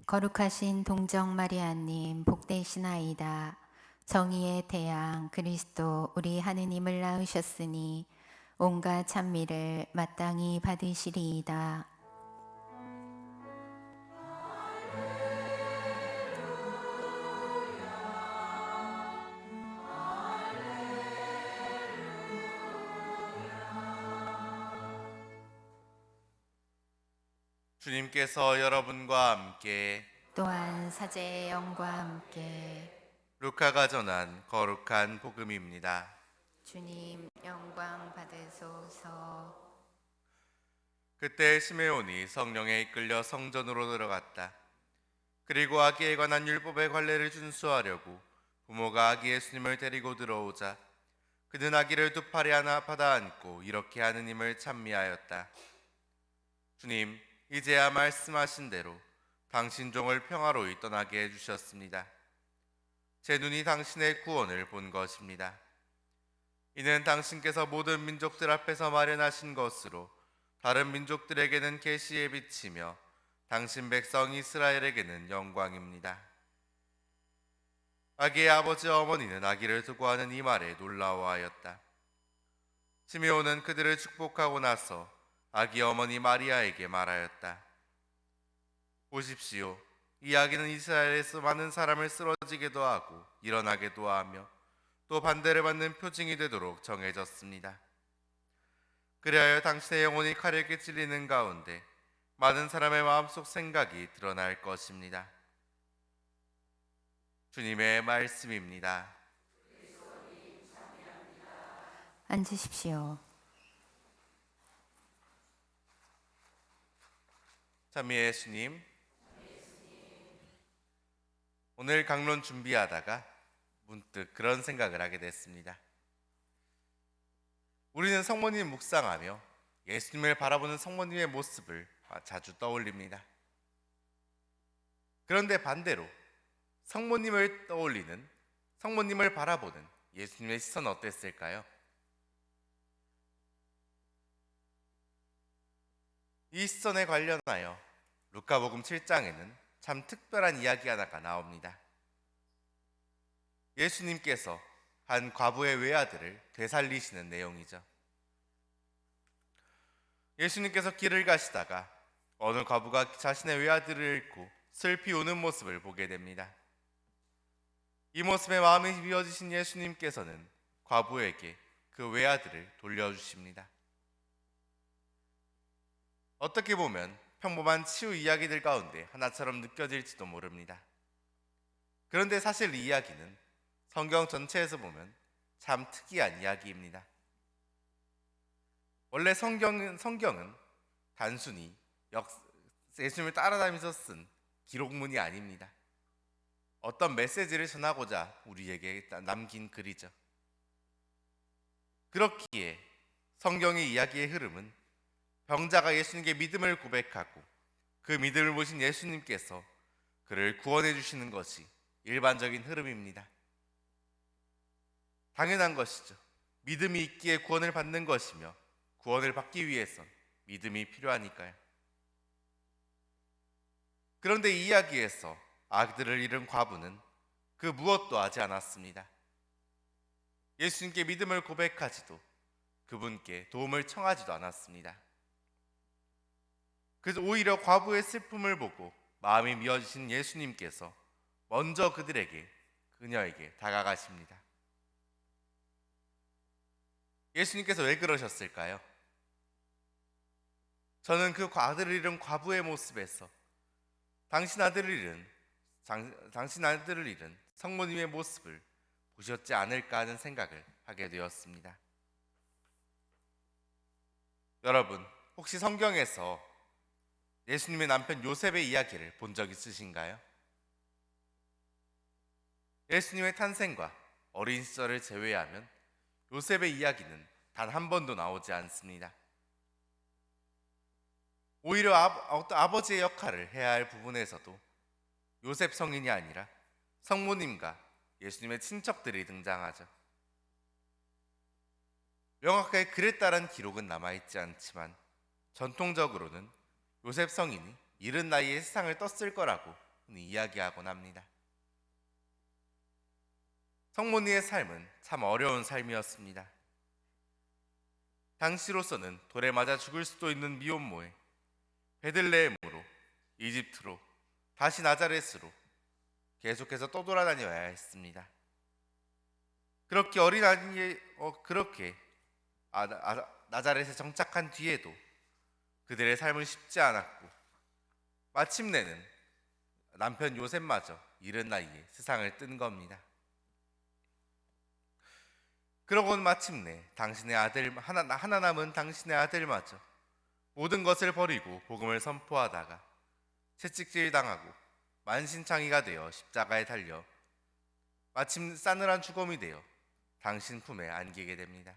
거룩하신 동정 마리아님 복되시나이다. 정의의 태양 그리스도 우리 하느님을 낳으셨으니 온갖 찬미를 마땅히 받으시리이다. 주님께서 여러분과 함께 또한 사제의 영과 함께 루카가 전한 거룩한 복음입니다. 주님 영광 받으소서. 그때 시메온이 성령에 이끌려 성전으로 들어갔다. 그리고 아기에 관한 율법의 관례를 준수하려고 부모가 아기 예수님을 데리고 들어오자 그는 아기를 두 팔에 하나 받아 안고 이렇게 하느님을 찬미하였다. 주님, 이제야 말씀하신 대로 당신 종을 평화로이 떠나게 해주셨습니다. 제 눈이 당신의 구원을 본 것입니다. 이는 당신께서 모든 민족들 앞에서 마련하신 것으로 다른 민족들에게는 계시에 비치며 당신 백성 이스라엘에게는 영광입니다. 아기의 아버지와 어머니는 아기를 두고 하는 이 말에 놀라워하였다. 시므온은 그들을 축복하고 나서 아기 어머니 마리아에게 말하였다. 보십시오. 이 아기는 이스라엘에서 많은 사람을 쓰러지게도 하고 일어나게도 하며 또 반대를 받는 표징이 되도록 정해졌습니다. 그리하여 당신의 영혼이 칼에게 찔리는 가운데 많은 사람의 마음속 생각이 드러날 것입니다. 주님의 말씀입니다. 앉으십시오. 참미의 예수님, 오늘 강론 준비하다가 문득 그런 생각을 하게 됐습니다. 우리는 성모님 묵상하며 예수님을 바라보는 성모님의 모습을 자주 떠올립니다. 그런데 반대로 성모님을 떠올리는, 성모님을 바라보는 예수님의 시선은 어땠을까요? 이 시선에 관련하여 루카복음 7장에는 참 특별한 이야기 하나가 나옵니다. 예수님께서 한 과부의 외아들을 되살리시는 내용이죠. 예수님께서 길을 가시다가 어느 과부가 자신의 외아들을 잃고 슬피 우는 모습을 보게 됩니다. 이 모습에 마음이 미어지신 예수님께서는 과부에게 그 외아들을 돌려주십니다. 어떻게 보면 평범한 치유 이야기들 가운데 하나처럼 느껴질지도 모릅니다. 그런데 사실 이 이야기는 성경 전체에서 보면 참 특이한 이야기입니다. 원래 성경은 단순히 예수님을 따라다니면서 쓴 기록문이 아닙니다. 어떤 메시지를 전하고자 우리에게 남긴 글이죠. 그렇기에 성경의 이야기의 흐름은 병자가 예수님께 믿음을 고백하고 그 믿음을 보신 예수님께서 그를 구원해 주시는 것이 일반적인 흐름입니다. 당연한 것이죠. 믿음이 있기에 구원을 받는 것이며 구원을 받기 위해선 믿음이 필요하니까요. 그런데 이 이야기에서 아들을 잃은 과부는 그 무엇도 하지 않았습니다. 예수님께 믿음을 고백하지도 그분께 도움을 청하지도 않았습니다. 그래서 오히려 과부의 슬픔을 보고 마음이 미어지신 예수님께서 먼저 그녀에게 다가가십니다. 예수님께서 왜 그러셨을까요? 저는 그 아들을 잃은 과부의 모습에서 당신 아들을 잃은 성모님의 모습을 보셨지 않을까 하는 생각을 하게 되었습니다. 여러분, 혹시 성경에서 예수님의 남편 요셉의 이야기를 본 적 있으신가요? 예수님의 탄생과 어린 시절을 제외하면 요셉의 이야기는 단 한 번도 나오지 않습니다. 오히려 아버지의 역할을 해야 할 부분에서도 요셉 성인이 아니라 성모님과 예수님의 친척들이 등장하죠. 명확하게 그랬다는 기록은 남아있지 않지만 전통적으로는 요셉 성인이 이른 나이에 세상을 떴을 거라고 흔히 이야기하곤 합니다. 성모니의 삶은 참 어려운 삶이었습니다. 당시로서는 돌에 맞아 죽을 수도 있는 미혼모에 베들레헴으로, 이집트로, 다시 나자렛으로 계속해서 떠돌아다녀야 했습니다. 그렇게 나자렛에 정착한 뒤에도 그들의 삶은 쉽지 않았고, 마침내는 남편 요셉마저 이른 나이에 세상을 뜬 겁니다. 그러고는 마침내 당신의 아들 하나 남은 당신의 아들마저 모든 것을 버리고 복음을 선포하다가 채찍질 당하고 만신창이가 되어 십자가에 달려 마침 싸늘한 죽음이 되어 당신 품에 안기게 됩니다.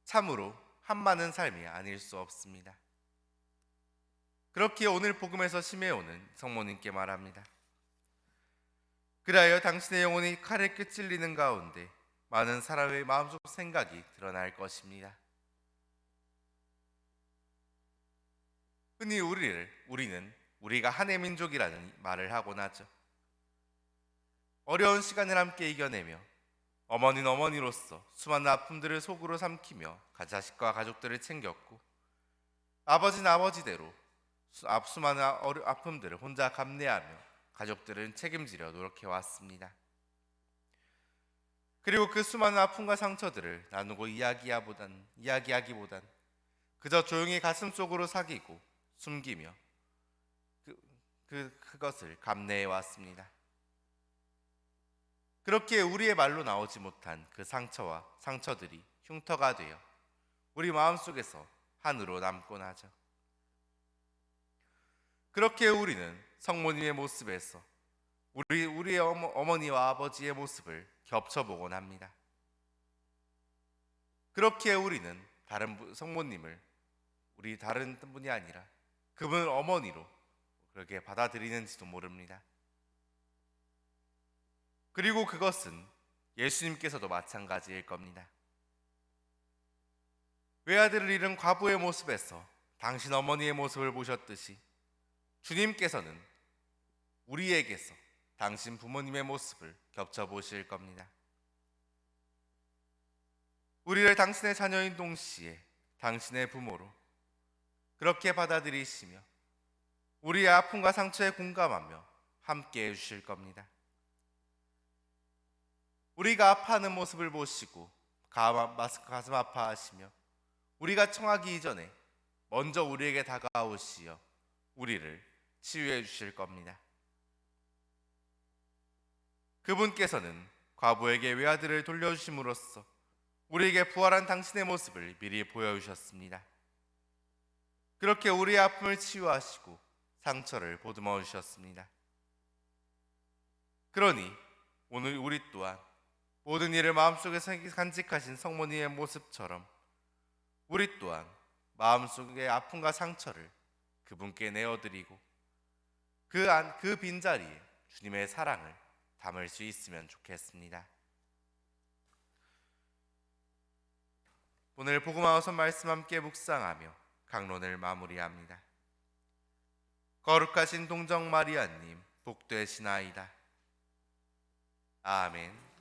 참으로 한많은 삶이 아닐 수 없습니다. 그렇기에 오늘 복음에서 시메온은 성모님께 말합니다. 그리하여 당신의 영혼이 칼에 꿰찔리는 가운데 많은 사람의 마음속 생각이 드러날 것입니다. 흔히 우리는 우리가 한해 민족이라는 말을 하곤 하죠. 어려운 시간을 함께 이겨내며 어머니는 어머니로서 수많은 아픔들을 속으로 삼키며 자식과 가족들을 챙겼고, 아버지는 아버지대로 수많은 아픔들을 혼자 감내하며 가족들은 책임지려 노력해왔습니다. 그리고 그 수많은 아픔과 상처들을 나누고 이야기하기보단 그저 조용히 가슴속으로 사귀고 숨기며 그것을 감내해왔습니다. 그렇게 우리의 말로 나오지 못한 그 상처들이 흉터가 되어 우리 마음속에서 한으로 남곤 하죠. 그렇게 우리는 성모님의 모습에서 우리의 어머니와 아버지의 모습을 겹쳐보곤 합니다. 그렇게 우리는 다른 성모님을 우리 다른 분이 아니라 그분을 어머니로 그렇게 받아들이는지도 모릅니다. 그리고 그것은 예수님께서도 마찬가지일 겁니다. 외아들을 잃은 과부의 모습에서 당신 어머니의 모습을 보셨듯이 주님께서는 우리에게서 당신 부모님의 모습을 겹쳐보실 겁니다. 우리를 당신의 자녀인 동시에 당신의 부모로 그렇게 받아들이시며 우리의 아픔과 상처에 공감하며 함께 해주실 겁니다. 우리가 아파하는 모습을 보시고 가슴 아파하시며 우리가 청하기 이전에 먼저 우리에게 다가오시어 우리를 치유해 주실 겁니다. 그분께서는 과부에게 외아들을 돌려주심으로써 우리에게 부활한 당신의 모습을 미리 보여주셨습니다. 그렇게 우리의 아픔을 치유하시고 상처를 보듬어 주셨습니다. 그러니 오늘 우리 또한 모든 일을 마음속에 간직하신 성모님의 모습처럼 우리 또한 마음속의 아픔과 상처를 그분께 내어드리고 그 빈자리에 주님의 사랑을 담을 수 있으면 좋겠습니다. 오늘 복음하우스 말씀 함께 묵상하며 강론을 마무리합니다. 거룩하신 동정 마리아님 복되시나이다. 아멘.